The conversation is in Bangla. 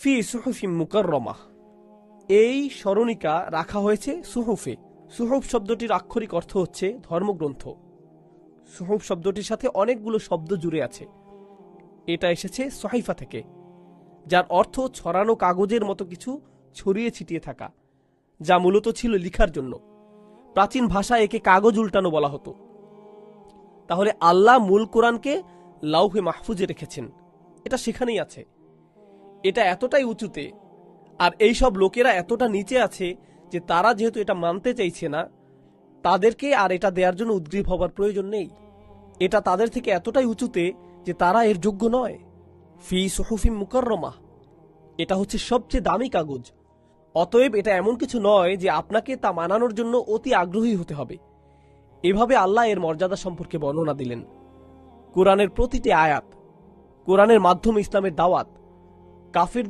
ফি সুহুফিন মুকাররমাহ, এই স্মরণিকা রাখা হয়েছে সুহুফে। সুহুফ শব্দটির আক্ষরিক অর্থ হচ্ছে ধর্মগ্রন্থ। সুহুফ শব্দটির সাথে অনেকগুলো শব্দ জুড়ে আছে। এটা এসেছে সহিফা থেকে, যার অর্থ ছড়ানো কাগজের মতো কিছু ছড়িয়ে ছিটিয়ে থাকা, যা মূলত ছিল লিখার জন্য। প্রাচীন ভাষায় একে কাগজ উল্টানো বলা হতো। তাহলে আল্লাহ মূল কোরআনকে লাউহে মাহফুজে রেখেছেন, এটা সেখানেই আছে। এটা এতটাই উঁচুতে, আর এই সব লোকেরা এতটা নিচে আছে যে তারা যেহেতু এটা মানতে চাইছে না, তাদেরকে আর এটা দেওয়ার জন্য উদ্গ্রীব হবার প্রয়োজন নেই। এটা তাদের থেকে এতটাই উঁচুতে যে তারা এর যোগ্য নয়। ফি সুহুফিন মুকাররমাহ, এটা হচ্ছে সবচেয়ে দামি কাগজ। অতএব এটা এমন কিছু নয় যে আপনাকে তা মানানোর জন্য অতি আগ্রহী হতে হবে। এভাবে আল্লাহ এর মর্যাদা সম্পর্কে বর্ণনা দিলেন। কোরআনের প্রতিটি আয়াত, কোরআনের মাধ্যমে ইসলামের দাওয়াত, কাফিরদের